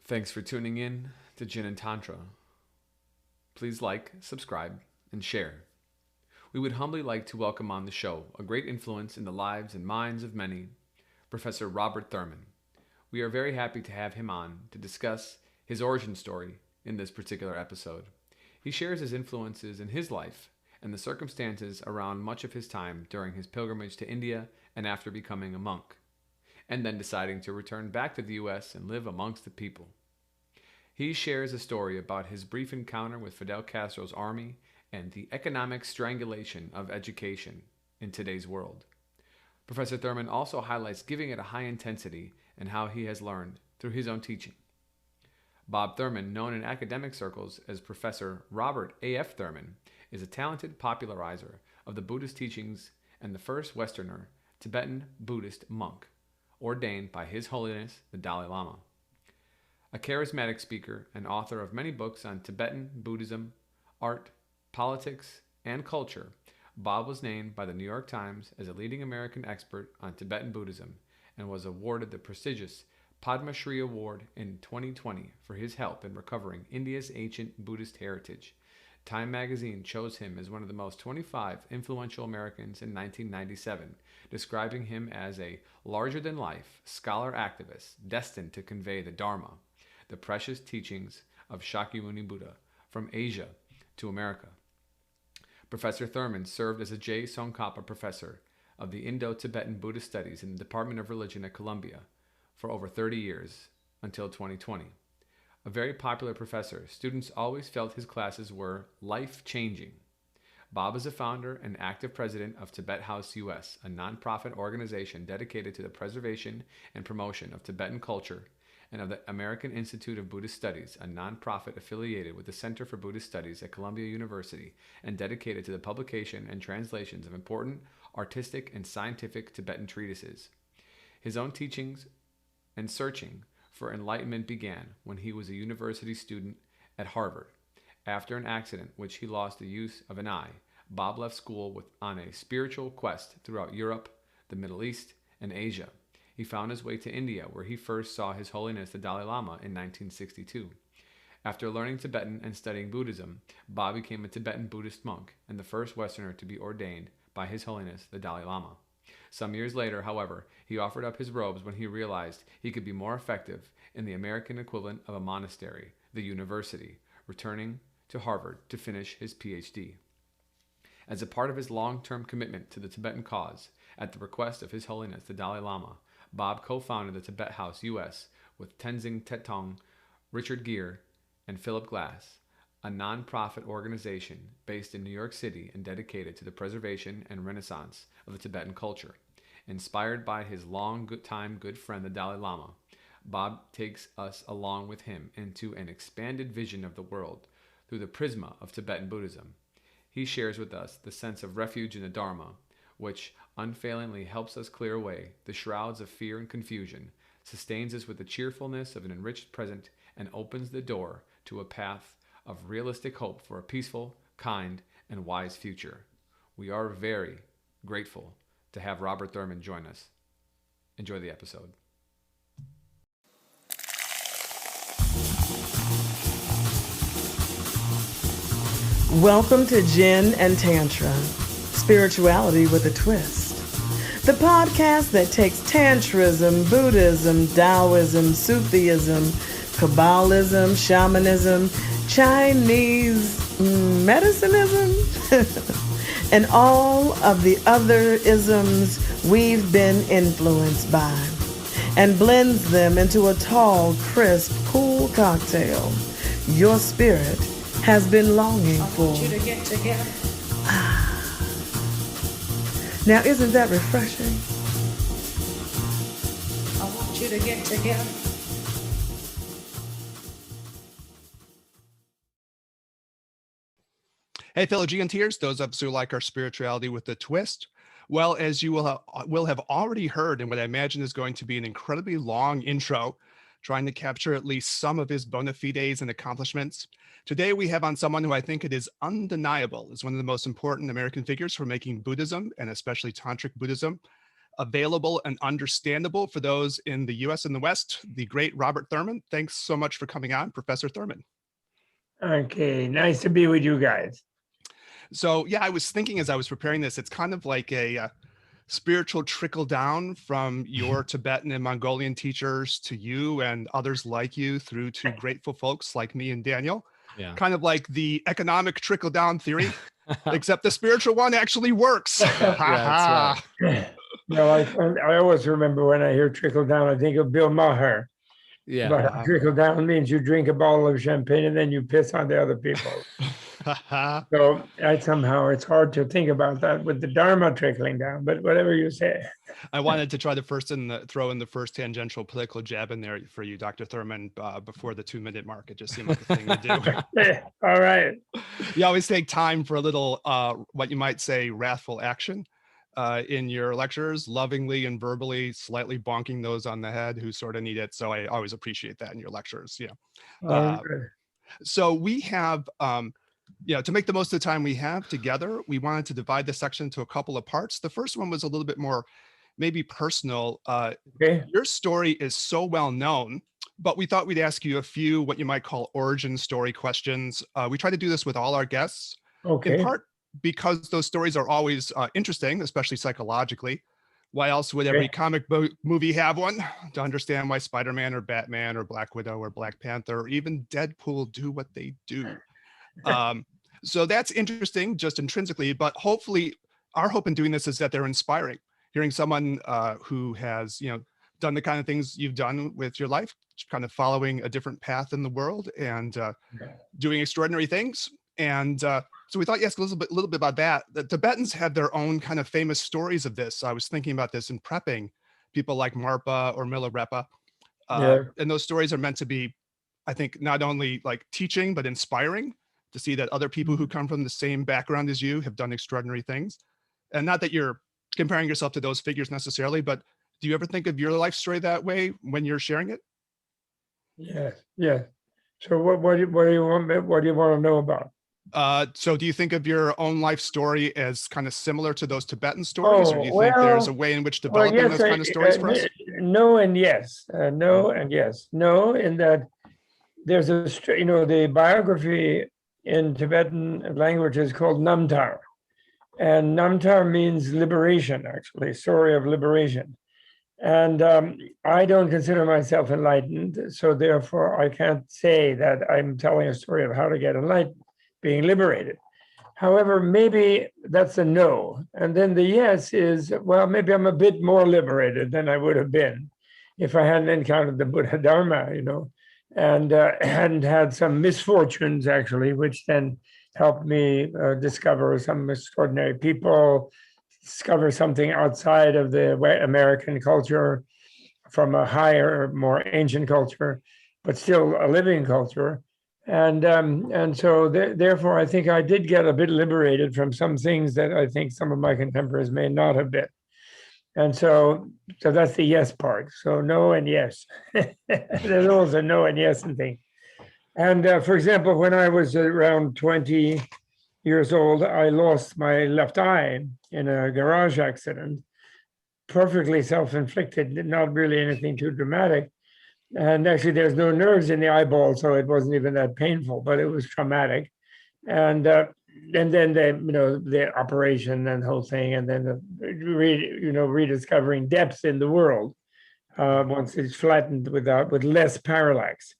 Thanks for tuning in to Jin and Tantra. Please like, subscribe, and share. We would humbly like to welcome on the show a great influence in the lives and minds of many, Professor Robert Thurman. We are very happy to have him on to discuss his origin story in this particular episode. He shares his influences in his life and the circumstances around much of his time during his pilgrimage to India and after becoming a monk, and then deciding to return back to the U.S. and live amongst the people. He shares a story about his brief encounter with Fidel Castro's army and the economic strangulation of education in today's world. Professor Thurman also highlights giving at a high intensity and how he has learned through his own teaching. Bob Thurman, known in academic circles as Professor Robert A.F. Thurman, is a talented popularizer of the Buddhist teachings and the first Westerner Tibetan Buddhist monk, ordained by His Holiness the Dalai Lama. A charismatic speaker and author of many books on Tibetan Buddhism, art, politics, and culture, Bob was named by the New York Times as a leading American expert on Tibetan Buddhism and was awarded the prestigious Padma Shri Award in 2020 for his help in recovering India's ancient Buddhist heritage. Time magazine chose him as one of the most 25 influential Americans in 1997, describing him as a larger-than-life scholar activist destined to convey the Dharma, the precious teachings of Shakyamuni Buddha, from Asia to America. Professor Thurman served as a J. Tsongkhapa professor of the Indo-Tibetan Buddhist Studies in the Department of Religion at Columbia for over 30 years, until 2020. A very popular professor, students always felt his classes were life-changing. Bob is a founder and active president of Tibet House US, a nonprofit organization dedicated to the preservation and promotion of Tibetan culture, and of the American Institute of Buddhist Studies, a nonprofit affiliated with the Center for Buddhist Studies at Columbia University and dedicated to the publication and translations of important artistic and scientific Tibetan treatises. His own teachings and searching for enlightenment began when he was a university student at Harvard. After an accident which he lost the use of an eye, Bob left school on a spiritual quest throughout Europe, the Middle East, and Asia. He found his way to India, where he first saw His Holiness the Dalai Lama in 1962. After learning Tibetan and studying Buddhism, Bob became a Tibetan Buddhist monk and the first Westerner to be ordained by His Holiness the Dalai Lama. Some years later, however, he offered up his robes when he realized he could be more effective in the American equivalent of a monastery, the university, returning to Harvard to finish his PhD. As a part of his long-term commitment to the Tibetan cause, at the request of His Holiness the Dalai Lama, Bob co-founded the Tibet House US with Tenzing Tetong, Richard Gere, and Philip Glass, a non-profit organization based in New York City and dedicated to the preservation and renaissance of the Tibetan culture. Inspired by his long-time good friend the Dalai Lama, Bob takes us along with him into an expanded vision of the world through the prisma of Tibetan Buddhism. He shares with us the sense of refuge in the Dharma, which unfailingly helps us clear away the shrouds of fear and confusion, sustains us with the cheerfulness of an enriched present, and opens the door to a path of realistic hope for a peaceful, kind, and wise future. We are very grateful to have Robert Thurman join us. Enjoy the episode. Welcome to Jin and Tantra, spirituality with a twist. The podcast that takes Tantrism, Buddhism, Taoism, Sufism, Kabbalism, Shamanism, Chinese medicinism, and all of the other isms we've been influenced by, and blends them into a tall, crisp, cool cocktail your spirit has been longing for. I want you to get together. Now, isn't that refreshing? I want you to get together. Hey, fellow GNTers, those of us who like our spirituality with a twist. Well, as you will have already heard in what I imagine is going to be an incredibly long intro, trying to capture at least some of his bona fides and accomplishments, today we have on someone who I think it is undeniable is one of the most important American figures for making Buddhism, and especially Tantric Buddhism, available and understandable for those in the US and the West, the great Robert Thurman. Thanks so much for coming on, Professor Thurman. Okay, nice to be with you guys. So yeah, I was thinking as I was preparing this, it's kind of like a spiritual trickle down from your Tibetan and Mongolian teachers to you and others like you through to grateful folks like me and Daniel. Yeah. Kind of like the economic trickle down theory, except the spiritual one actually works. That's right. No, I always remember when I hear trickle down, I think of Bill Maher. Yeah. But trickle down means you drink a bottle of champagne and then you piss on the other people. So it's hard to think about that with the Dharma trickling down, but whatever you say. I wanted to try to throw in the first tangential political jab in there for you, Dr. Thurman, before the 2-minute mark. It just seemed like a thing to do. All right. You always take time for a little, what you might say, wrathful action in your lectures, lovingly and verbally, slightly bonking those on the head who sort of need it. So I always appreciate that in your lectures. So we have, to make the most of the time we have together, we wanted to divide this section into a couple of parts. The first one was a little bit more maybe personal. Okay. Your story is so well known, but we thought we'd ask you a few what you might call origin story questions. We try to do this with all our guests, Okay. in part because those stories are always interesting, especially psychologically. Why else would every comic movie have one? To understand why Spider-Man or Batman or Black Widow or Black Panther or even Deadpool do what they do. So that's interesting just intrinsically, but hopefully our hope in doing this is that they're inspiring. Hearing someone who has, done the kind of things you've done with your life, kind of following a different path in the world and doing extraordinary things. And so we thought, yes, a little bit about that. The Tibetans have their own kind of famous stories of this. I was thinking about this in prepping, people like Marpa or Milarepa. And those stories are meant to be, I think, not only like teaching, but inspiring to see that other people who come from the same background as you have done extraordinary things. And not that you're comparing yourself to those figures necessarily, but do you ever think of your life story that way when you're sharing it? Yeah. So what do you want to know about? So do you think of your own life story as kind of similar to those Tibetan stories, or do you think there's a way in which developing those kind of stories for us? No and yes. No and yes. No, in that there's the biography in Tibetan language is called Namtar. And Namtar means liberation, actually, story of liberation. And I don't consider myself enlightened, so therefore I can't say that I'm telling a story of how to get enlightened, being liberated. However, maybe that's a no. And then the yes is, well, maybe I'm a bit more liberated than I would have been if I hadn't encountered the Buddha Dharma, and hadn't had some misfortunes, actually, which then helped me discover some extraordinary people, discover something outside of the American culture, from a higher, more ancient culture, but still a living culture. And so therefore, I think I did get a bit liberated from some things that I think some of my contemporaries may not have been. And so that's the yes part. So no and yes. There's also no and yes and thing. And for example, when I was around 20 years old, I lost my left eye in a garage accident, perfectly self-inflicted, not really anything too dramatic. And actually, there's no nerves in the eyeball, so it wasn't even that painful, but it was traumatic. And then the operation and the whole thing, and then rediscovering depth in the world once it's flattened with less parallax.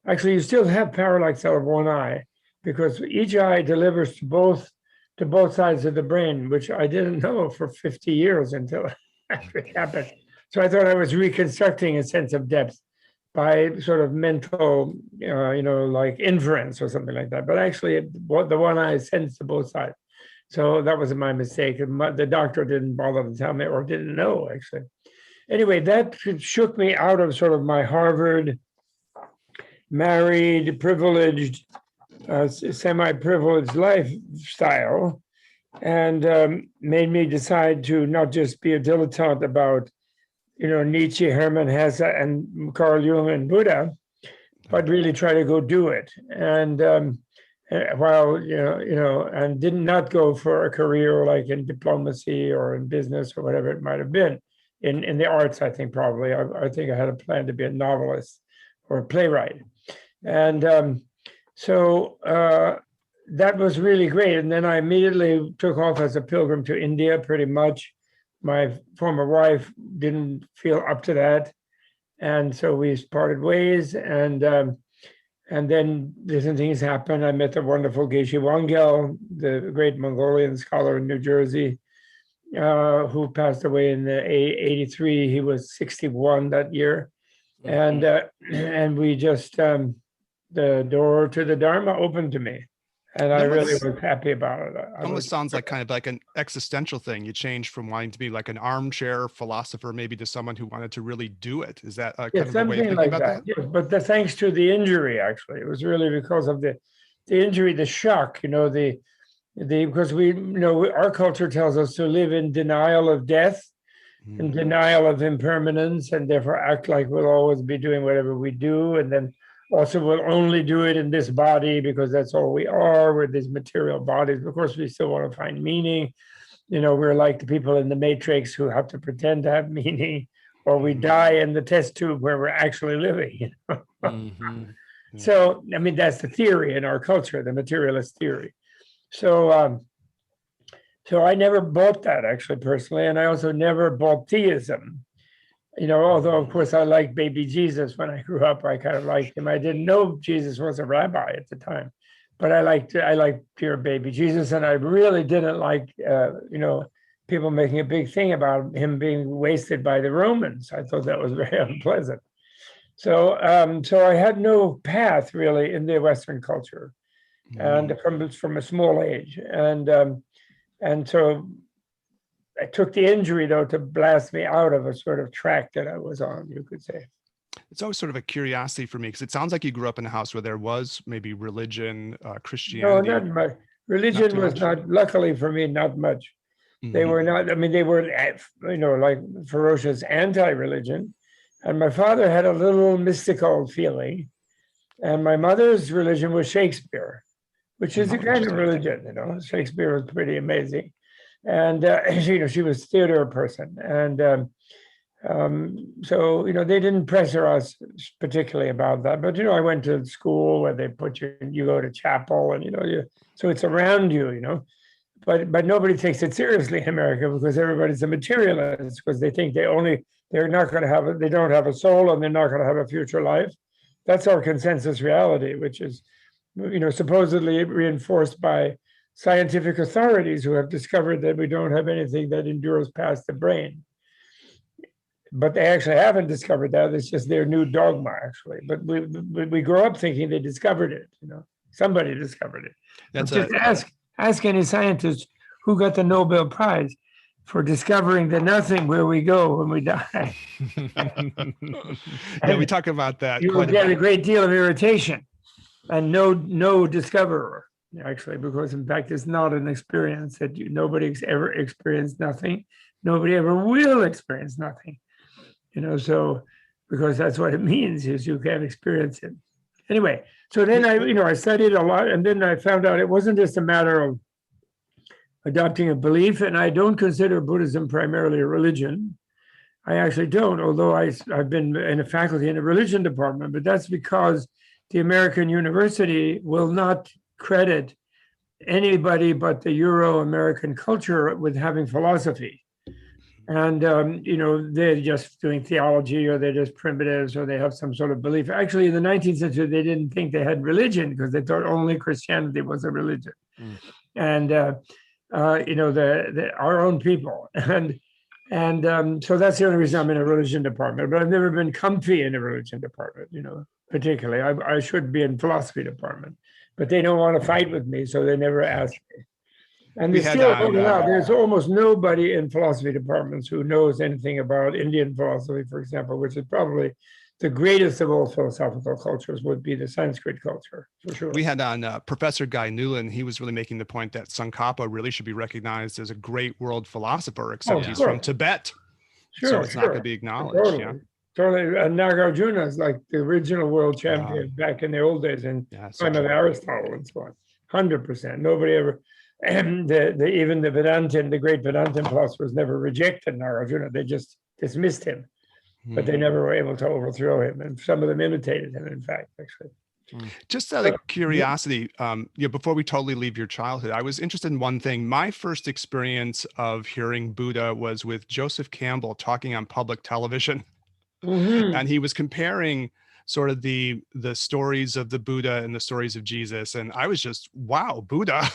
Actually, you still have parallax out of one eye because each eye delivers to both sides of the brain, which I didn't know for 50 years until it actually happened. So I thought I was reconstructing a sense of depth by sort of mental, like inference or something like that. But actually, the one eye sends to both sides. So that was my mistake. The doctor didn't bother to tell me, or didn't know, actually. Anyway, that shook me out of sort of my Harvard, married, privileged, semi-privileged lifestyle, and made me decide to not just be a dilettante about Nietzsche, Hermann Hesse, and Carl Jung and Buddha, but really try to go do it. And and did not go for a career like in diplomacy or in business or whatever it might have been. in the arts, I think probably. I think I had a plan to be a novelist or a playwright. And that was really great. And then I immediately took off as a pilgrim to India, pretty much. My former wife didn't feel up to that. And so we parted ways. And then different things happened. I met the wonderful Geshe Wangel, the great Mongolian scholar in New Jersey, who passed away in 83. He was 61 that year. And we just, the door to the Dharma opened to me. And I really was happy about it. It almost sounds like kind of like an existential thing. You changed from wanting to be like an armchair philosopher, maybe to someone who wanted to really do it. Is that kind of the way of thinking about that? Yes, but thanks to the injury, actually, it was really because of the injury, the shock. Because our culture tells us to live in denial of death, in denial of impermanence, and therefore act like we'll always be doing whatever we do, and then also we'll only do it in this body because that's all we are. We're these material bodies. Of course, we still want to find meaning. We're like the people in the Matrix who have to pretend to have meaning, or we die in the test tube where we're actually living. So, I mean, that's the theory in our culture, the materialist theory. So I never bought that, actually, personally. And I also never bought theism. Although, of course, I liked baby Jesus when I grew up. I kind of liked him. I didn't know Jesus was a rabbi at the time, but I liked pure baby Jesus. And I really didn't like, people making a big thing about him being wasted by the Romans. I thought that was very unpleasant. So I had no path really in the Western culture, and from a small age, and so I took the injury though to blast me out of a sort of track that I was on, you could say. It's always sort of a curiosity for me because it sounds like you grew up in a house where there was maybe religion, Christianity. No, not much. Religion was not, luckily for me, not much. They were not. I mean, they were, like ferocious anti-religion. And my father had a little mystical feeling, and my mother's religion was Shakespeare, which is a kind of religion. Shakespeare was pretty amazing, and she was a theater person, and so they didn't pressure us particularly about that. But I went to school where they put you go to chapel, and so it's around you, but nobody takes it seriously in America because everybody's a materialist because they think they're not going to have they don't have a soul and they're not going to have a future life. That's our consensus reality, which is, supposedly reinforced by scientific authorities who have discovered that we don't have anything that endures past the brain. But they actually haven't discovered that. It's just their new dogma, actually. But we grow up thinking they discovered it. Somebody discovered it. Just ask any scientist who got the Nobel Prize for discovering the nothing where we go when we die. Yeah, we talk about that. You will get a great deal of irritation and no discoverer, actually, because in fact, it's not an experience that nobody's ever experienced nothing. Nobody ever will experience nothing, so because that's what it means is you can't experience it. Anyway, so then I studied a lot, and then I found out it wasn't just a matter of adopting a belief, and I don't consider Buddhism primarily a religion. I actually don't, although I've been in a faculty in a religion department, but that's because the American university will not credit anybody but the Euro-American culture with having philosophy. And, they're just doing theology, or they're just primitives, or they have some sort of belief. Actually, in the 19th century, they didn't think they had religion because they thought only Christianity was a religion. And, our own people. And so that's the only reason I'm in a religion department, but I've never been comfy in a religion department, particularly. I should be in philosophy department, but they don't want to fight with me, so they never ask me. And there's almost nobody in philosophy departments who knows anything about Indian philosophy, for example, which is probably the greatest of all philosophical cultures would be the Sanskrit culture, for sure. We had on Professor Guy Newland. He was really making the point that Tsongkhapa really should be recognized as a great world philosopher, except he's from Tibet. So it's not going to be acknowledged. Totally. And Nagarjuna is like the original world champion back in the old days in time of Aristotle and so on. 100%. Nobody ever, and even the Vedantin, the great Vedantin philosophers never rejected Nagarjuna. dismissed him, but they never were able to overthrow him. And some of them imitated him, in fact, actually. Just out of curiosity, before we totally leave your childhood, I was interested in one thing. My first experience of hearing Buddha was with Joseph Campbell talking on public television. And he was comparing sort of the stories of the Buddha and the stories of Jesus. And I was just, wow, Buddha.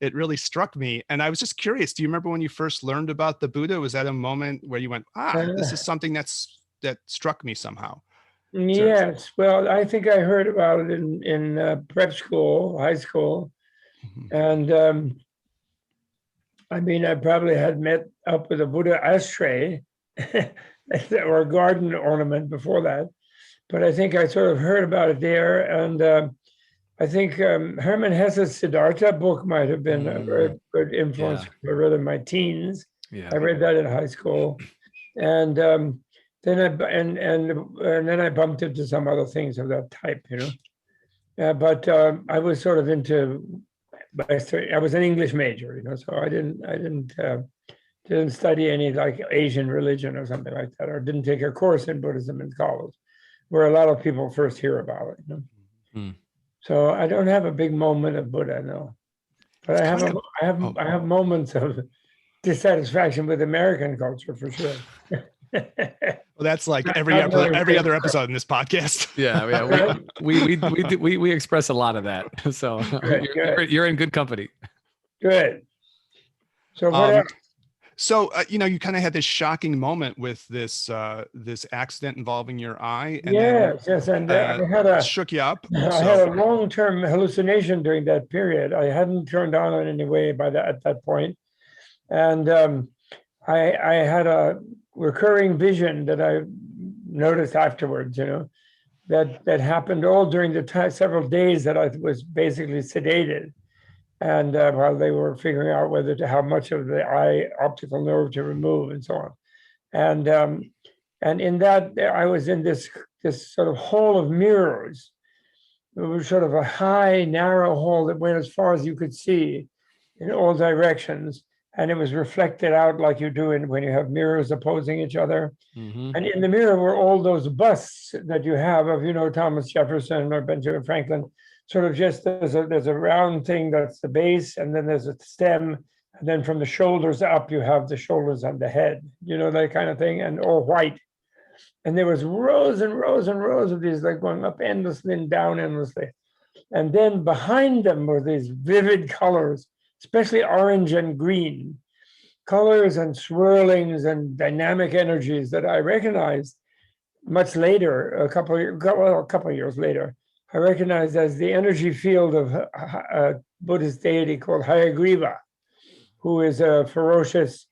It really struck me. And I was just curious, do you remember when you first learned about the Buddha? Was that a moment where you went, this is something that struck me somehow? Yes. Well, I think I heard about it in prep school, high school. And I mean, I probably had met up with a Buddha ashtray or a garden ornament before that. But I think I sort of heard about it there. And I think Hermann Hesse's Siddhartha book might have been a very good influence for rather my teens. I read that in high school. And then I bumped into some other things of that type, but I was sort of into. I was an English major, so I didn't study any like Asian religion or something like that, or didn't take a course in Buddhism in college, where a lot of people first hear about it. So I don't have a big moment of Buddha, no, but I have moments of dissatisfaction with American culture for sure. Well, that's like every other episode in this podcast. We express a lot of that. So you're in good company. Good. So what else? So you kind of had this shocking moment with this accident involving your eye. And and I had shook you up. I had a long-term hallucination during that period. I hadn't turned on in any way at that point, and I had a recurring vision that I noticed afterwards. That happened all during the several days that I was basically sedated. And while they were figuring out how much of the eye optical nerve to remove and so on. And in that, I was in this sort of hall of mirrors. It was sort of a high, narrow hall that went as far as you could see in all directions. And it was reflected out like you do when you have mirrors opposing each other. And in the mirror were all those busts that you have of, Thomas Jefferson or Benjamin Franklin. Sort of just there's a round thing that's the base, and then there's a stem, and then from the shoulders up you have the shoulders and the head, that kind of thing, and all white. And there was rows and rows and rows of these, like going up endlessly and down endlessly. And then behind them were these vivid colors, especially orange and green colors and swirlings and dynamic energies that I recognized much later, a couple of years later. I recognized as the energy field of a Buddhist deity called Hayagriva, who is a ferocious,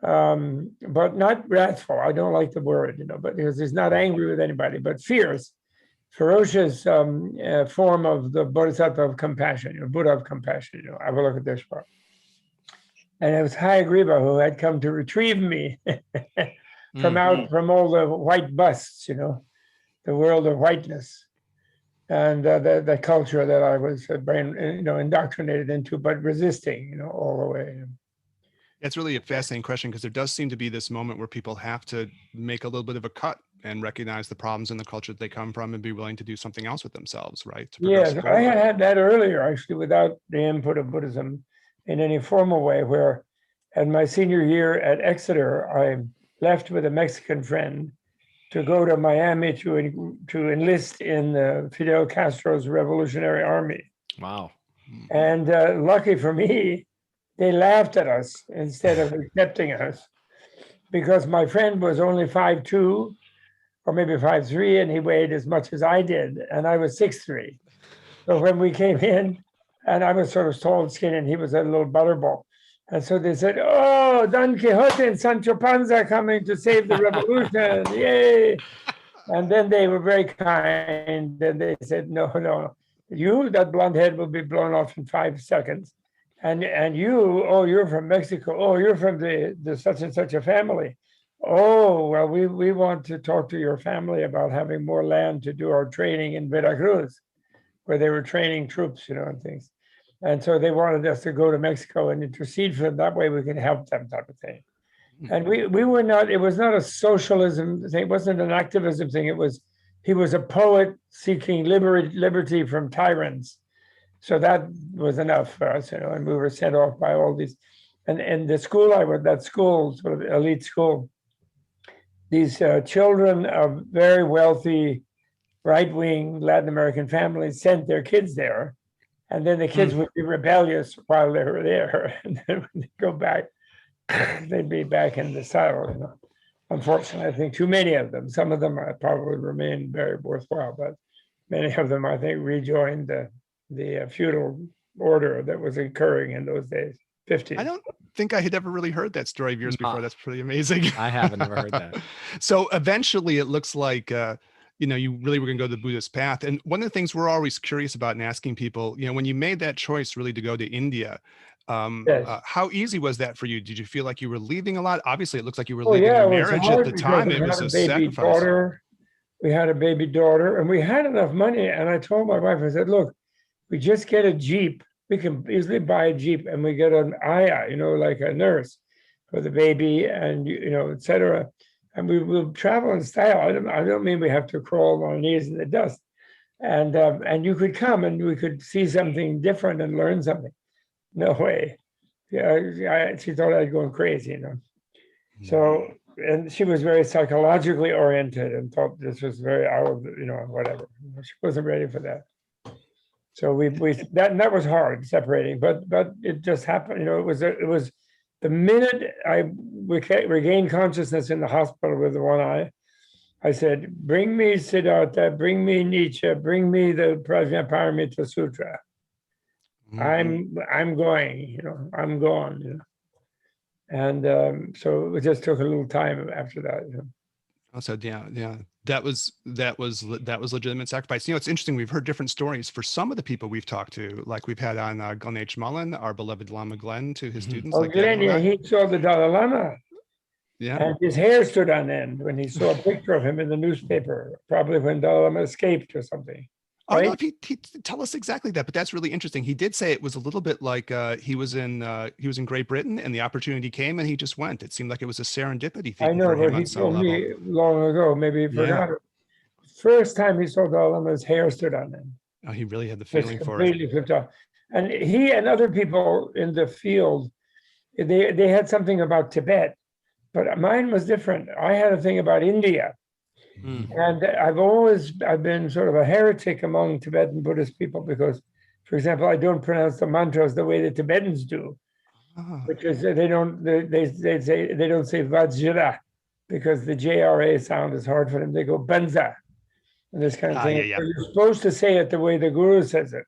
but not wrathful. I don't like the word, but he's not angry with anybody, but fierce, ferocious form of the Bodhisattva of compassion, Buddha of compassion. Have a look at this part. And it was Hayagriva who had come to retrieve me from all the white busts, the world of whiteness. And the culture that I was indoctrinated into, but resisting, all the way. It's really a fascinating question, because there does seem to be this moment where people have to make a little bit of a cut and recognize the problems in the culture that they come from and be willing to do something else with themselves, right? Yes, I had that earlier, actually, without the input of Buddhism in any formal way, where at my senior year at Exeter, I left with a Mexican friend to go to Miami to enlist in Fidel Castro's Revolutionary Army. Wow. And lucky for me, they laughed at us instead of accepting us, because my friend was only 5'2", or maybe 5'3", and he weighed as much as I did, and I was 6'3". So when we came in, and I was sort of tall and skinny, and he was a little butterball. And so they said, "Oh, Don Quixote and Sancho Panza coming to save the revolution, yay!" And then they were very kind, and they said, "No, that blonde head will be blown off in 5 seconds. And you, you're from Mexico. Oh, you're from the such and such a family. Oh, well, we want to talk to your family about having more land to do our training in Veracruz, where they were training troops, and things. And so they wanted us to go to Mexico and intercede for them. That way we can help them," type of thing. And we were not, it was not a socialism thing, it wasn't an activism thing. He was a poet seeking liberty from tyrants. So that was enough for us, and we were sent off by all these. And the school I went, that school, sort of elite school, these children of very wealthy, right-wing Latin American families sent their kids there. And then the kids would be rebellious while they were there. And then when they go back, they'd be back in the saddle. Unfortunately, I think too many of them. Some of them probably remain very worthwhile, but many of them, I think, rejoined the feudal order that was occurring in those days, 50s. I don't think I had ever really heard that story of yours before. That's pretty amazing. I haven't ever heard that. So eventually it looks like, you really were going to go the Buddhist path. And one of the things we're always curious about and asking people, when you made that choice really to go to India, Yes. how easy was that for you? Did you feel like you were leaving a lot? Obviously, it looks like you were Oh, leaving yeah, your it was marriage hard at the because time. we It had was a a baby sacrifice. daughter. We had a baby daughter, and we had enough money. And I told my wife, I said, look, we just get a Jeep. We can easily buy a Jeep, and we get an ayah, like a nurse for the baby, and et cetera. And we will travel in style. I don't mean we have to crawl on our knees in the dust. And you could come, and we could see something different and learn something. No way. Yeah, she thought I was going crazy, So, and she was very psychologically oriented and thought this was very out of, whatever. She wasn't ready for that. So that was hard separating, but it just happened. It was the minute I regained consciousness in the hospital with the one eye, I said, "Bring me Siddhartha, bring me Nietzsche, bring me the Prajnaparamita Sutra. I'm going, I'm gone, And so it just took a little time after that. So yeah, that was legitimate sacrifice. It's interesting. We've heard different stories for some of the people we've talked to, like we've had on Glenn H. Mullen, our beloved Lama Glenn, to his students. Oh, like Glenn, he saw the Dalai Lama. Yeah. And his hair stood on end when he saw a picture of him in the newspaper, probably when Dalai Lama escaped or something. I don't know if he tell us exactly that, but that's really interesting. He did say it was a little bit like he was in Great Britain and the opportunity came and he just went. It seemed like it was a serendipity thing. I know, but he told me long ago, maybe he forgot it. First time he saw Dalai Lama, his hair stood on end. Oh, he really had the feeling for it. Completely flipped off. And he and other people in the field, they had something about Tibet, but mine was different. I had a thing about India. And I've been sort of a heretic among Tibetan Buddhist people because, for example, I don't pronounce the mantras the way the Tibetans do, which is they don't say Vajra because the JRA sound is hard for them. They go Banza and this kind of thing. Yeah. So you're supposed to say it the way the Guru says it,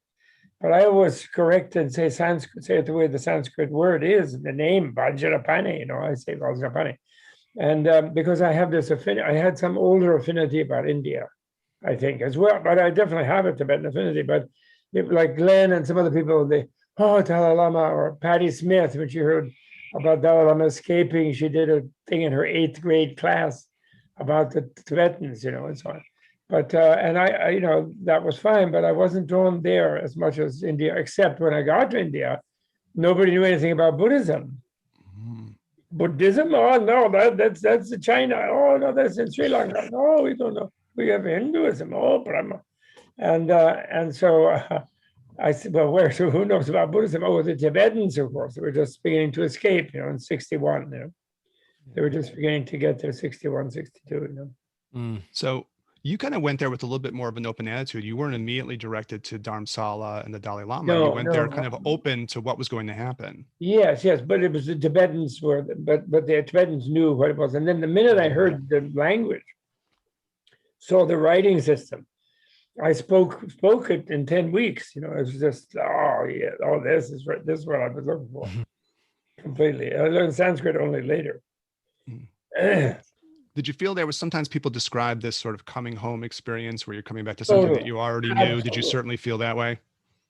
but I always correct and say it the way the Sanskrit word is, the name Vajrapani. I say Vajrapani. And because I have this affinity, I had some older affinity about India, I think, as well. But I definitely have a Tibetan affinity. But like Glenn and some other people, Dalai Lama, or Patti Smith, when she heard about Dalai Lama escaping, she did a thing in her 8th grade class about the Tibetans, and so on. But and I that was fine, but I wasn't drawn there as much as India, except when I got to India, nobody knew anything about Buddhism. Buddhism? Oh no, that's in China. Oh no, that's in Sri Lanka. No, we don't know. We have Hinduism. Oh, Brahma, and so I said, well, so who knows about Buddhism? Oh, the Tibetans, of course. They were just beginning to escape. In '61. They were just beginning to get there, 61, 62. So you kind of went there with a little bit more of an open attitude. You weren't immediately directed to Dharamsala and the Dalai Lama. You went there kind of open to what was going to happen. Yes, but it was the Tibetans but the Tibetans knew what it was. And then the minute I heard the language, saw the writing system, I spoke it in 10 weeks. It was just, this is what I was looking for. Completely. I learned Sanskrit only later. Did you feel there was sometimes people describe this sort of coming home experience where you're coming back to something that you already knew? Absolutely. Did you certainly feel that way?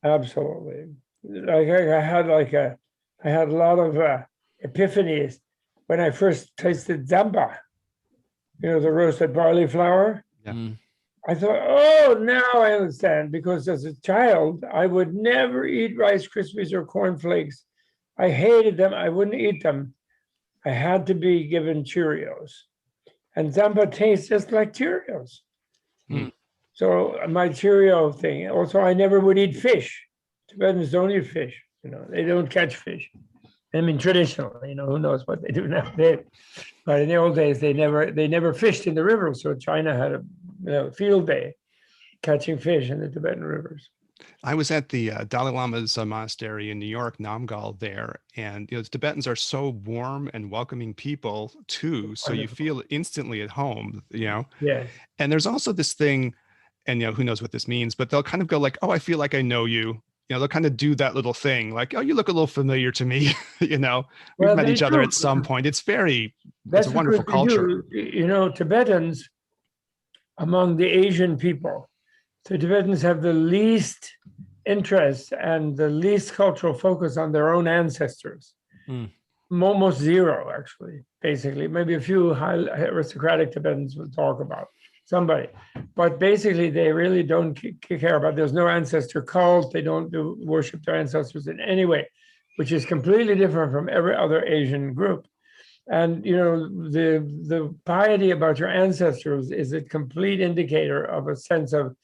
Absolutely. Like I had a lot of epiphanies when I first tasted zamba, the roasted barley flour. Yeah. I thought, now I understand, because as a child, I would never eat Rice Krispies or cornflakes. I hated them. I wouldn't eat them. I had to be given Cheerios. And Zampa tastes just like Cheerios. Hmm. So my Cheerio thing. Also, I never would eat fish. Tibetans don't eat fish. They don't catch fish. I mean, traditionally, who knows what they do nowadays. But in the old days, they never fished in the river. So China had a field day catching fish in the Tibetan rivers. I was at the Dalai Lama's monastery in New York, Namgyal there, and the Tibetans are so warm and welcoming people too. So you feel instantly at home, Yes. And there's also this thing, and who knows what this means, but they'll kind of go like, "Oh, I feel like I know you." They'll kind of do that little thing, like, "Oh, you look a little familiar to me." We've met each other at some point. It's a wonderful culture. Tibetans, among the Asian people, the Tibetans have the least interest and the least cultural focus on their own ancestors. Almost zero, actually, basically. Maybe a few high aristocratic Tibetans will talk about somebody. But basically, they really don't care about, there's no ancestor cult. They don't worship their ancestors in any way, which is completely different from every other Asian group. And, the piety about your ancestors is a complete indicator of a sense of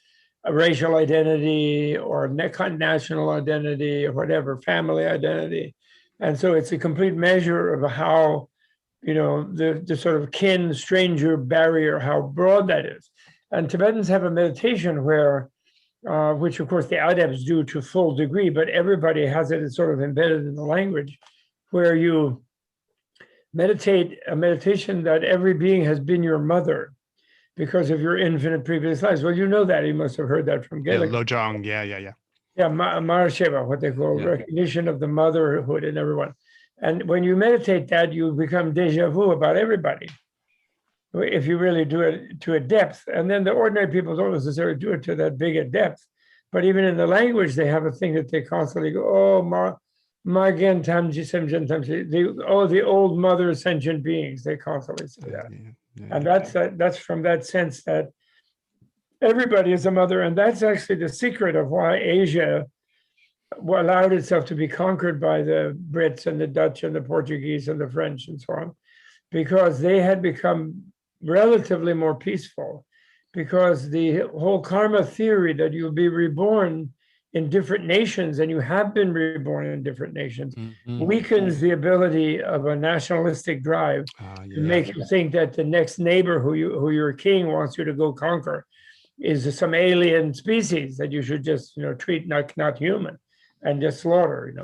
a racial identity or national identity or whatever, family identity. And so it's a complete measure of how, the sort of kin stranger barrier, how broad that is. And Tibetans have a meditation where, which of course the adepts do to full degree, but everybody has it, it's sort of embedded in the language, where you meditate a meditation that every being has been your mother because of your infinite previous lives. Well, that. You must have heard that from Gaelic. Lojong, yeah. Yeah, Marsheva, what they call recognition of the motherhood in everyone. And when you meditate that, you become deja vu about everybody, if you really do it to a depth. And then the ordinary people don't necessarily do it to that big a depth. But even in the language, they have a thing that they constantly go, oh, Margen Tamji Semjen Tamji, the old mother sentient beings. They constantly say that. And that's from that sense that everybody is a mother. And that's actually the secret of why Asia allowed itself to be conquered by the Brits and the Dutch and the Portuguese and the French and so on, because they had become relatively more peaceful, because the whole karma theory that you'll be reborn in different nations, and you have been reborn in different nations, weakens the ability of a nationalistic drive to make you think that the next neighbor who your king wants you to go conquer is some alien species that you should just treat not human and just slaughter.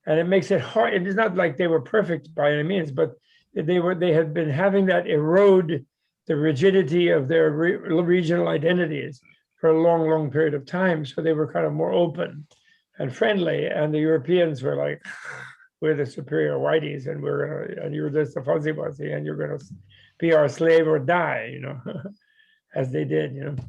And it makes it hard. It is not like they were perfect by any means, but they had been having that erode the rigidity of their regional identities for a long, long period of time. So they were kind of more open and friendly. And the Europeans were like, we're the superior whiteys, and and you're just a fuzzy wuzzy, and you're gonna be our slave or die, as they did,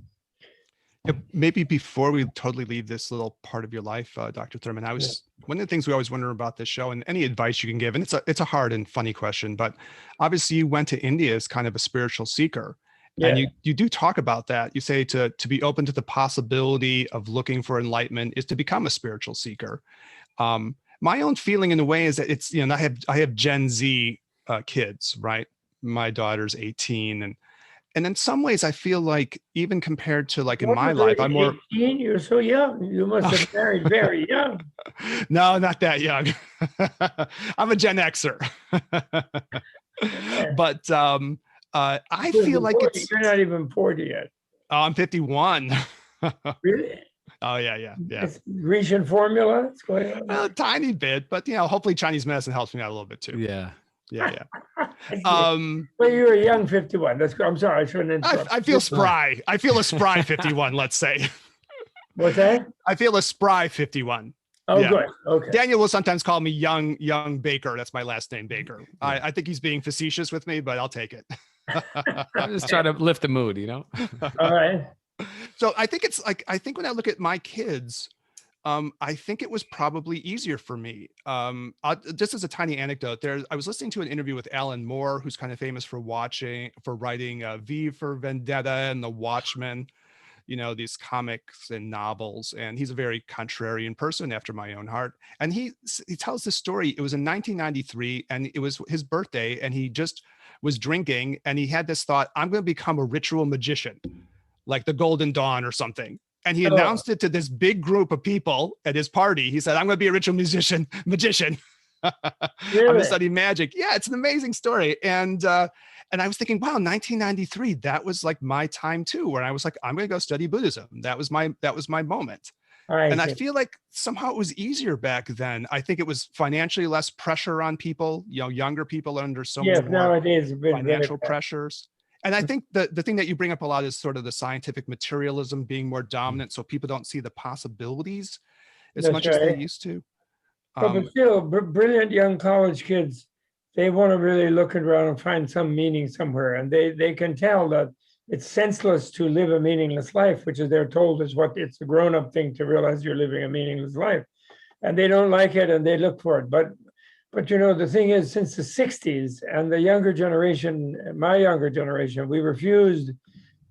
Maybe before we totally leave this little part of your life, Dr. Thurman, one of the things we always wonder about this show, and any advice you can give, and it's a hard and funny question, but obviously you went to India as kind of a spiritual seeker. Yeah. And you do talk about that. You say to be open to the possibility of looking for enlightenment is to become a spiritual seeker. My own feeling in a way is that it's, I have Gen Z kids, right? My daughter's 18, and in some ways I feel like even compared to like in my life, I'm more 18, you're so young. You must have married very young. No, not that young. I'm a Gen Xer. But I feel like you're not even 40 yet. Oh, I'm 51. Really? Oh yeah. It's Grecian formula. It's going on. A tiny bit, but hopefully Chinese medicine helps me out a little bit too. Yeah. Well, you're a young 51. I'm sorry, I shouldn't interrupt. I feel spry. I feel a spry 51, let's say. What's that? I feel a spry 51. Oh, yeah. Good. Okay. Daniel will sometimes call me young Baker. That's my last name, Baker. Yeah. I think he's being facetious with me, but I'll take it. I'm just trying to lift the mood, All right. So I think when I look at my kids, I think it was probably easier for me. Just as a tiny anecdote, I was listening to an interview with Alan Moore, who's kind of famous for writing V for Vendetta and The Watchmen. these comics and novels. And he's a very contrarian person after my own heart. And he tells this story. It was in 1993 and it was his birthday, and he just was drinking, and he had this thought, I'm going to become a ritual magician, like the Golden Dawn or something. And he announced it to this big group of people at his party. He said, I'm going to be a ritual magician. Really? I'm going to study magic. Yeah, it's an amazing story. And I was thinking, wow, 1993, that was like my time too, where I was like, I'm going to go study Buddhism. That was my moment. I feel like somehow it was easier back then. I think it was financially less pressure on people. Younger people are under so much more nowadays financial pressures. And I think the thing that you bring up a lot is sort of the scientific materialism being more dominant, so people don't see the possibilities as much as they used to. But still, brilliant young college kids, they want to really look around and find some meaning somewhere. And they can tell that it's senseless to live a meaningless life, which is they're told it's a grown-up thing to realize you're living a meaningless life. And they don't like it and they look for it. But the thing is, since the 60s and the younger generation, my younger generation, we refused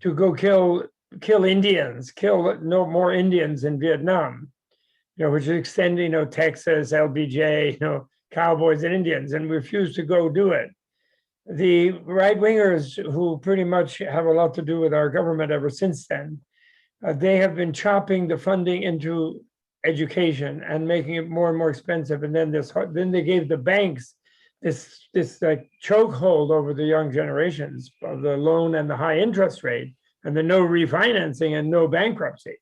to go kill Indians, kill no more Indians in Vietnam, which is extending, Texas, LBJ, cowboys and Indians, and refused to go do it. The right-wingers, who pretty much have a lot to do with our government ever since then, they have been chopping the funding into education and making it more and more expensive. And then they gave the banks this like chokehold over the young generations of the loan and the high interest rate and the no refinancing and no bankruptcy.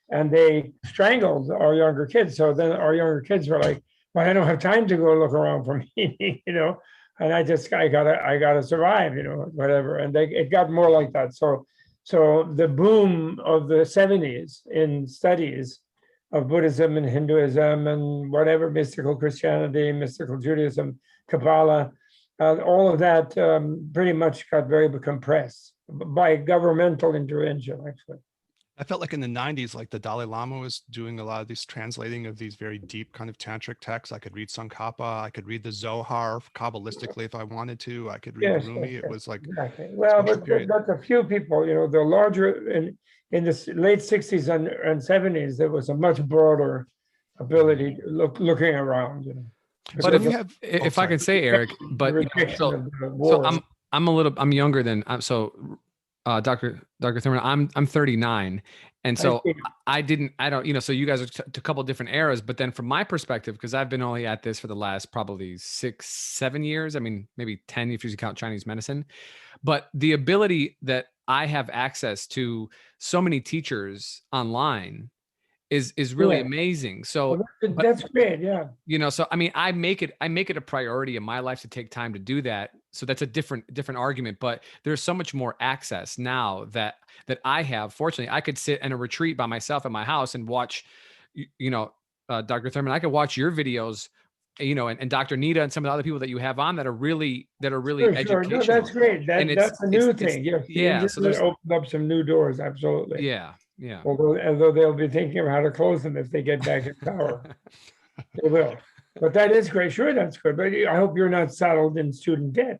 And they strangled our younger kids. So then our younger kids were like, well, I don't have time to go look around for meaning, and I gotta survive, whatever. And it got more like that. So the boom of the 70s in studies of Buddhism and Hinduism and whatever, mystical Christianity, mystical Judaism, Kabbalah, all of that pretty much got very compressed by governmental intervention, actually. I felt like in the 90s, like the Dalai Lama was doing a lot of these translating of these very deep kind of tantric texts. I could read Tsongkhapa, I could read the Zohar Kabbalistically if I wanted to. I could read Rumi. It was like exactly. Well, but a few people, the larger in the late 60s and 70s, there was a much broader ability to looking around. But if I can say, Eric, but I'm younger than Dr. Thurman, I'm 39. And so I don't, so you guys are a couple different eras, but then from my perspective, because I've been only at this for the last probably 6-7 years, I mean, maybe 10 if you count Chinese medicine, but the ability that I have access to so many teachers online is really amazing. So that's great. Yeah. So I mean, I make it a priority in my life to take time to do that. So that's a different argument, but there's so much more access now that I have. Fortunately, I could sit in a retreat by myself at my house and watch, Dr. Thurman, I could watch your videos, and Dr. Nita and some of the other people that you have on that are really educational. No, that's great. That's a new thing. So there's opened up some new doors. Absolutely. Yeah. Although they'll be thinking of how to close them if they get back in power. They will. But that is great. Sure, that's good. But I hope you're not saddled in student debt.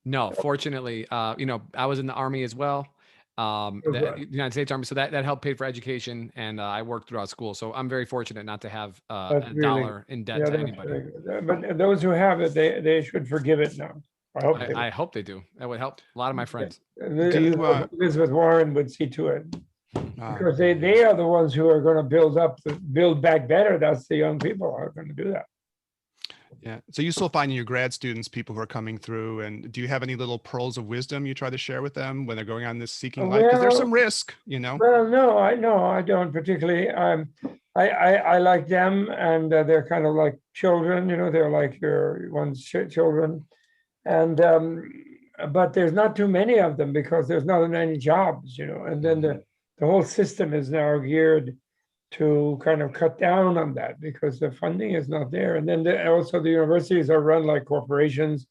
No, fortunately, I was in the Army as well, the United States Army. So that helped pay for education, and I worked throughout school. So I'm very fortunate not to have a dollar in debt to anybody. But those who have it, they should forgive it now. I hope they do. That would help a lot of my friends. Elizabeth Warren would see to it. Because they are the ones who are going to build back better. That's the young people who are going to do that. Yeah. So you still find in your grad students people who are coming through, and do you have any little pearls of wisdom you try to share with them when they're going on this seeking life? Because there's some risk, Well, no, I don't particularly. I like them, and they're kind of like children. They're like your one's children, and but there's not too many of them because there's not any jobs. And then the whole system is now geared to kind of cut down on that because the funding is not there. And then also the universities are run like corporations.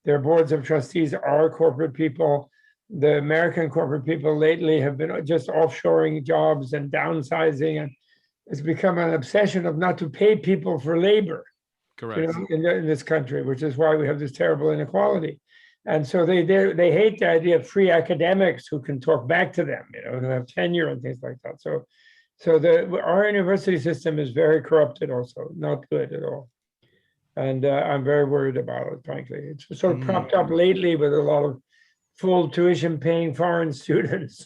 Their boards of trustees are corporate people. The American corporate people lately have been just offshoring jobs and downsizing. And it's become an obsession of not to pay people for labor. Correct. In this country, which is why we have this terrible inequality. And so they hate the idea of free academics who can talk back to them, who have tenure and things like that. So our university system is very corrupted also, not good at all. And I'm very worried about it, frankly. It's sort of propped up lately with a lot of full tuition paying foreign students.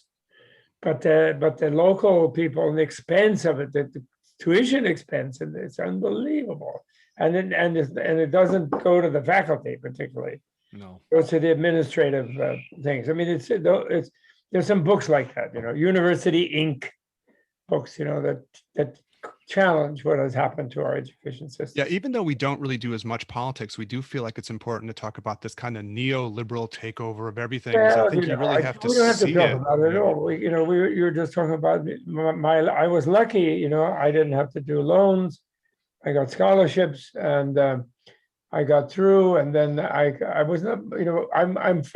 But the local people and the expense of it, the tuition expense, and it's unbelievable. And it doesn't go to the faculty particularly. No. It goes to the administrative things. I mean, there's some books like that, University Inc. books, that challenge what has happened to our education system. Yeah, even though we don't really do as much politics, we do feel like it's important to talk about this kind of neoliberal takeover of everything. Well, I think you really have to we don't have to see talk it. about it at all. You're just talking about I was lucky, I didn't have to do loans. I got scholarships and I got through, and then I was not,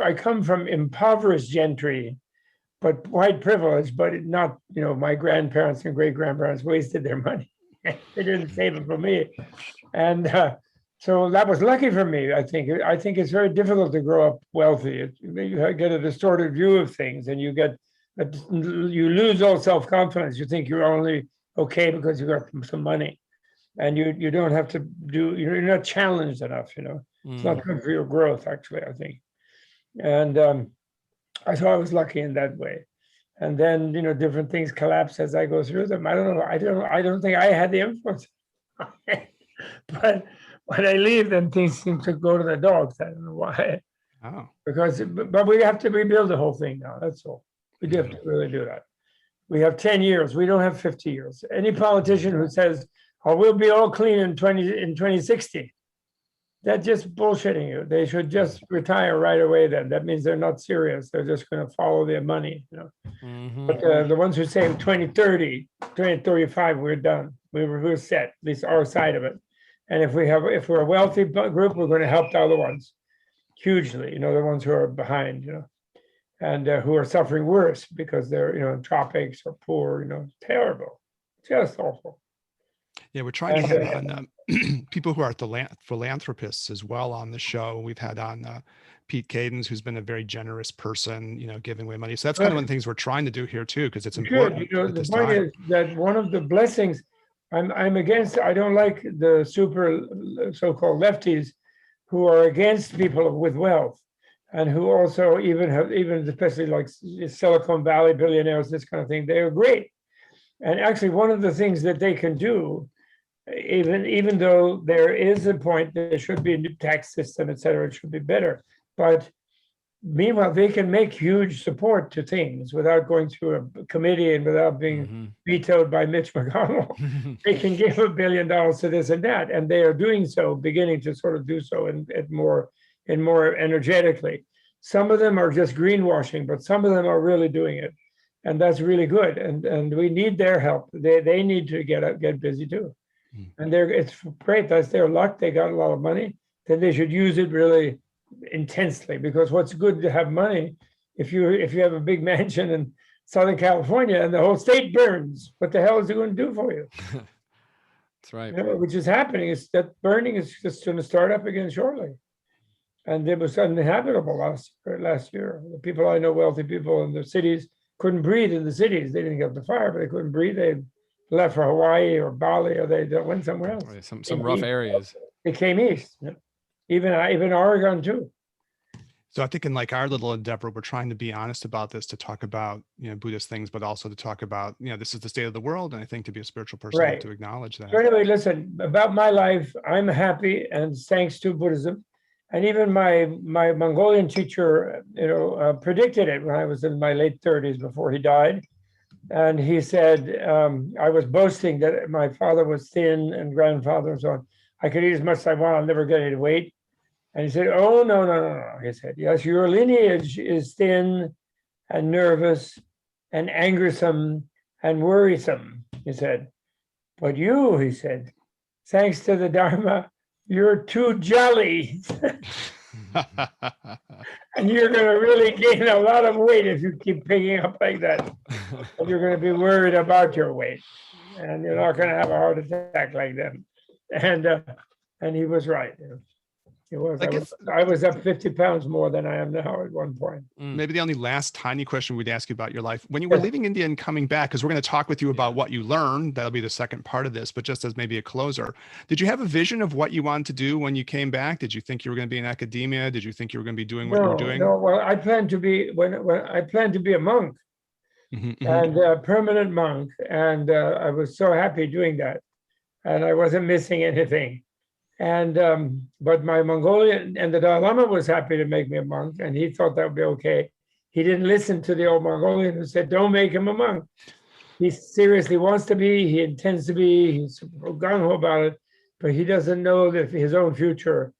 I come from impoverished gentry, but white privilege, but not, my grandparents and great grandparents wasted their money. They didn't save it for me. And so that was lucky for me, I think. I think it's very difficult to grow up wealthy. You get a distorted view of things, and you lose all self-confidence. You think you're only okay because you got some money. And you don't have to you're not challenged enough, It's not good for your growth, actually, I think. And I thought I was lucky in that way. And then, different things collapse as I go through them. I don't know. I don't think I had the influence. But when I leave, then things seem to go to the dogs. I don't know why. Oh. But we have to rebuild the whole thing now. That's all. We have to really do that. We have 10 years. We don't have 50 years. Any politician who says, we'll be all clean in 2060. That's just bullshitting you. They should just retire right away then. That means they're not serious. They're just going to follow their money, But the ones who say 2030, 2035, we're done. We're set, at least our side of it. And if we're a wealthy group, we're going to help the other ones hugely, the ones who are behind, and who are suffering worse because they're, in tropics or poor, terrible, just awful. Yeah, we're trying to have on people who are philanthropists as well on the show. We've had on Pete Cadens, who's been a very generous person, giving away money. So that's kind of one of the things we're trying to do here too, because it's important. The point is that one of the blessings I'm against. I don't like the so-called lefties who are against people with wealth, and who also even especially like Silicon Valley billionaires, this kind of thing. They are great. And actually, one of the things that they can do, even though there is a point that there should be a new tax system, et cetera, it should be better. But meanwhile, they can make huge support to things without going through a committee and without being vetoed by Mitch McConnell. They can give $1 billion to this and that, and they are doing so, beginning to sort of do so in more energetically. Some of them are just greenwashing, but some of them are really doing it. And that's really good, and we need their help. They need to get busy too, and it's great. That's their luck. They got a lot of money. Then they should use it really intensely, because what's good to have money? If you have a big mansion in Southern California and the whole state burns, what the hell is it going to do for you? That's right. Which is happening. Is that burning is just going to start up again shortly, and it was uninhabitable last year. The people I know, wealthy people in the cities, couldn't breathe in the cities. They didn't get the fire, but they couldn't breathe. They left for Hawaii or Bali, or they went somewhere else. Some rough areas. They came east. Even Oregon too. So I think in like our little endeavor, we're trying to be honest about this, to talk about Buddhist things, but also to talk about this is the state of the world, and I think to be a spiritual person, you have to acknowledge that. So anyway, listen, about my life, I'm happy, and thanks to Buddhism. And even my Mongolian teacher, predicted it when I was in my late 30s before he died. And he said, I was boasting that my father was thin and grandfather and so on. I could eat as much as I want, I'll never get any weight. And he said, oh, no. He said, yes, your lineage is thin and nervous and angersome and worrisome, he said. But you, he said, thanks to the Dharma, you're too jolly. And you're going to really gain a lot of weight if you keep picking up like that. And you're going to be worried about your weight. And you're not going to have a heart attack like them. And he was right. It was. I guess I was up 50 pounds more than I am now at one point. maybe the only last tiny question we'd ask you about your life when you were leaving India and coming back, because we're going to talk with you about what you learned. That'll be the second part of this, but just as maybe a closer, did you have a vision of what you wanted to do when you came back? Did you think you were going to be in academia? Did you think you were going to be doing what you were doing? No. Well, I planned to be when I planned to be a monk and a permanent monk, and I was so happy doing that, and I wasn't missing anything. And but my Mongolian and the Dalai Lama was happy to make me a monk, and he thought that would be okay. He didn't listen to the old Mongolian who said, "Don't make him a monk." He seriously wants to be. He intends to be. He's gung ho about it, but he doesn't know his own future,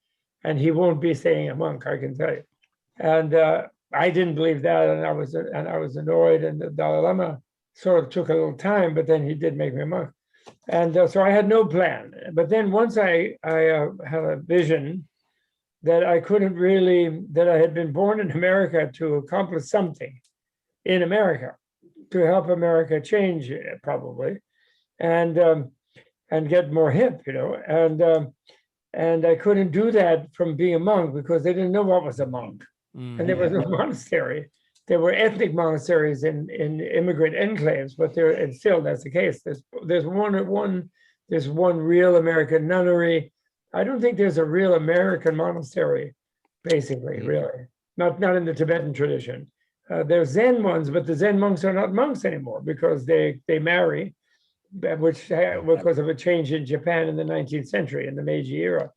and he won't be staying a monk. I can tell you. And I didn't believe that, and I was annoyed. And the Dalai Lama sort of took a little time, but then he did make me a monk. And so I had no plan. But then once I had a vision that I had been born in America to accomplish something in America, to help America change probably, and get more hip, and I couldn't do that from being a monk because they didn't know what was a monk. And there was no monastery. There were ethnic monasteries in immigrant enclaves, but and still that's the case. There's one real American nunnery. I don't think there's a real American monastery, basically, really. Not in the Tibetan tradition. There's Zen ones, but the Zen monks are not monks anymore because they marry, which because of a change in Japan in the 19th century, in the Meiji era.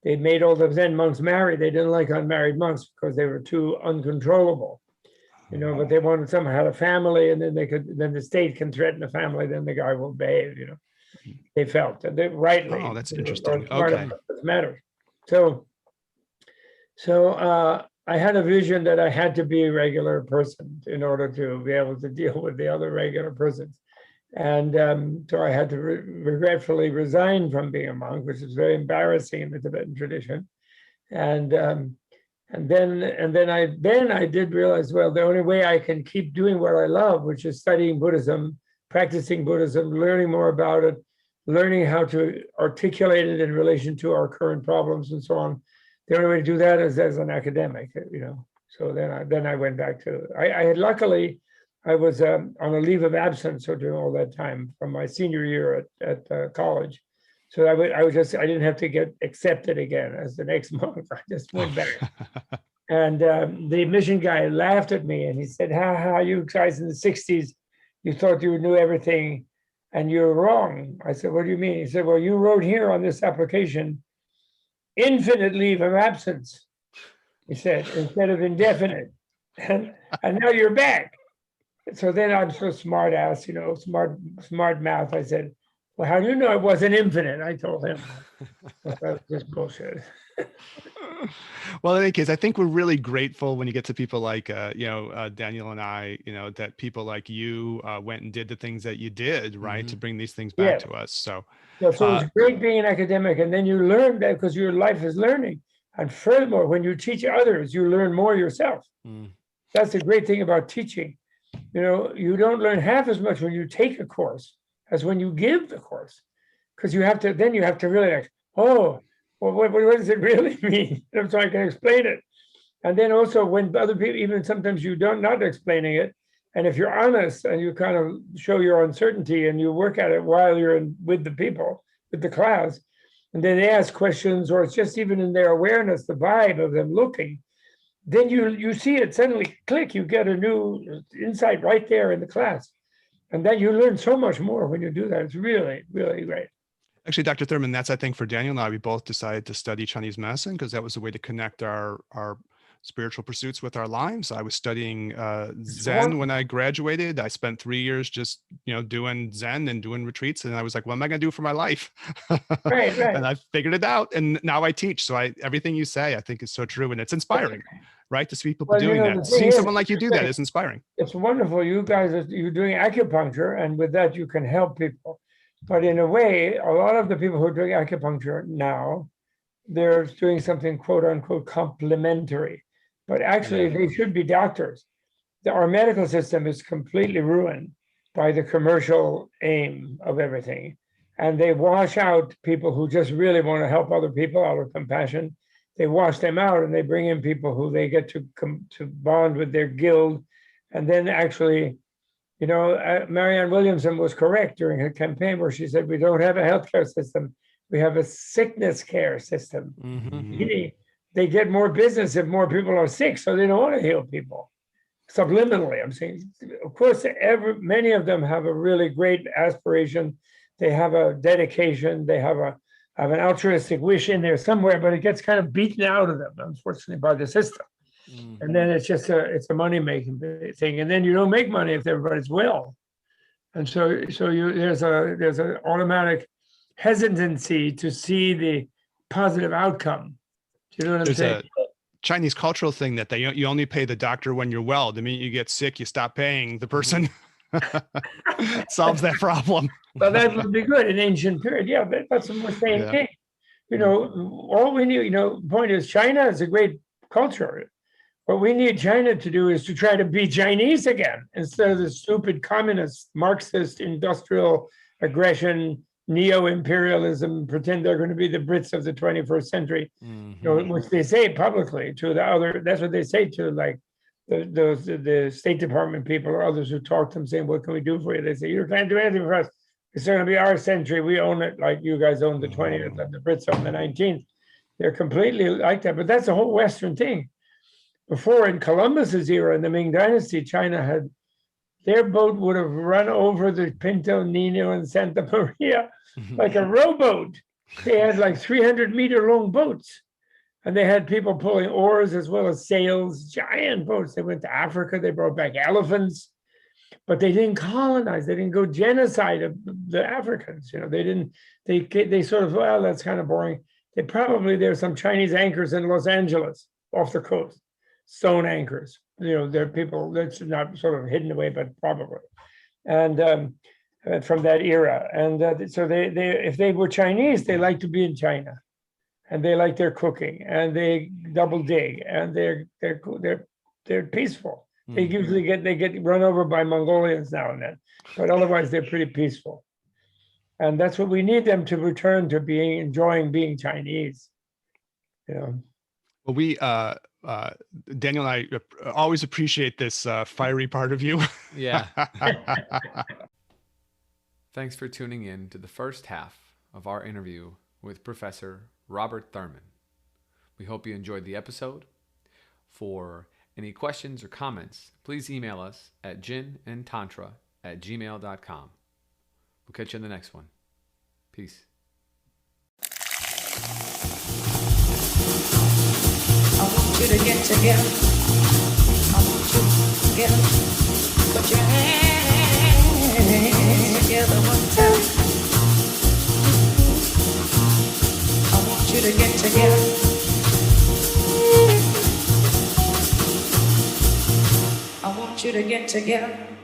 They made all the Zen monks marry. They didn't like unmarried monks because they were too uncontrollable. But they wanted someone who had a family, and then the state can threaten the family, then the guy will behave, They felt that rightly. Oh, that's interesting. Okay. Matters. So I had a vision that I had to be a regular person in order to be able to deal with the other regular persons. And so I had to regretfully resign from being a monk, which is very embarrassing in the Tibetan tradition. And then I did realize, well, the only way I can keep doing what I love, which is studying Buddhism, practicing Buddhism, learning more about it, learning how to articulate it in relation to our current problems and so on. The only way to do that is as an academic, So then I went back to. I was on a leave of absence during all that time from my senior year at college. So I didn't have to get accepted again as the next month. I just went back. And the mission guy laughed at me and he said, ha, you guys in the 60s, you thought you knew everything and you're wrong. I said, what do you mean? He said, well, you wrote here on this application, infinite leave of absence, he said, instead of indefinite. And now you're back. So then I'm so smart ass, smart mouth. I said, well, how do you know it wasn't infinite? I told him. That was just bullshit. Well, in any case, I think we're really grateful when you get to people like, Daniel and I, that people like you went and did the things that you did, right, to bring these things back to us. So it's great being an academic. And then you learn that because your life is learning. And furthermore, when you teach others, you learn more yourself. That's the great thing about teaching. You don't learn half as much when you take a course as when you give the course, because you have to really what does it really mean? So I can explain it. And then also when other people, even sometimes you don't not explaining it, and if you're honest and you kind of show your uncertainty and you work at it while you're with the people, with the class, and then they ask questions, or it's just even in their awareness, the vibe of them looking, then you see it suddenly click, you get a new insight right there in the class. And then you learn so much more when you do that. It's really, really great. Actually, Dr. Thurman, that's, I think, for Daniel and I, we both decided to study Chinese medicine because that was the way to connect our spiritual pursuits with our lives. I was studying Zen when I graduated. I spent 3 years just, doing Zen and doing retreats. And I was like, what am I going to do for my life? Right. And I figured it out. And now I teach. So everything you say, I think is so true. And it's inspiring, right? To see people doing that. Seeing someone like you do that is inspiring. It's wonderful. You guys, you're doing acupuncture, and with that, you can help people. But in a way, a lot of the people who are doing acupuncture now, they're doing something, quote unquote, complementary. But actually, they should be doctors. Our medical system is completely ruined by the commercial aim of everything. And they wash out people who just really want to help other people out of compassion. they wash them out and they bring in people who they get to come to bond with their guild. And then actually, Marianne Williamson was correct during her campaign where she said, we don't have a healthcare system. We have a sickness care system. Mhm. They get more business if more people are sick, so they don't want to heal people. Subliminally, I'm saying, of course, many of them have a really great aspiration. They have a dedication. They have an altruistic wish in there somewhere, but it gets kind of beaten out of them, unfortunately, by the system. And then it's just a money-making thing. And then you don't make money if everybody's well. And so there's an automatic hesitancy to see the positive outcome. Do you know what I'm saying? A Chinese cultural thing that you only pay the doctor when you're well. The minute you get sick, you stop paying the person. Solves that problem. Well, that would be good in ancient period. Yeah, that's what we're saying. Yeah. Hey, all we need, the point is China is a great culture. What we need China to do is to try to be Chinese again, instead of the stupid communist, Marxist, industrial aggression, neo-imperialism, pretend they're going to be the Brits of the 21st century, which they say publicly to the other. That's what they say to like the State Department people or others who talk to them saying, what can we do for you? They say, you can't do anything for us. It's going to be our century. We own it like you guys own the 20th and the Brits own the 19th. They're completely like that. But that's a whole Western thing. Before, in Columbus's era, in the Ming Dynasty, China had, their boat would have run over the Pinto, Nino, and Santa Maria like a rowboat. They had like 300-meter long boats. And they had people pulling oars as well as sails, giant boats. They went to Africa. They brought back elephants. But they didn't colonize. They didn't go genocide of the Africans. They sort of, well, that's kind of boring. There's some Chinese anchors in Los Angeles off the coast. Stone anchors, there are people that's not sort of hidden away, but probably, and from that era. And so they if they were Chinese, they like to be in China, and they like their cooking, and they double dig, and they're peaceful. They usually get run over by Mongolians now and then, but otherwise they're pretty peaceful. And that's what we need them to return to enjoying being Chinese. Well, we Daniel and I always appreciate this fiery part of you. Yeah. Thanks for tuning in to the first half of our interview with Professor Robert Thurman. We hope you enjoyed the episode. For any questions or comments, please email us at jinandtantra@gmail.com. We'll catch you in the next one. Peace. I want you to get together. I want you to put your hands together one time. I want you to get together. I want you to get together.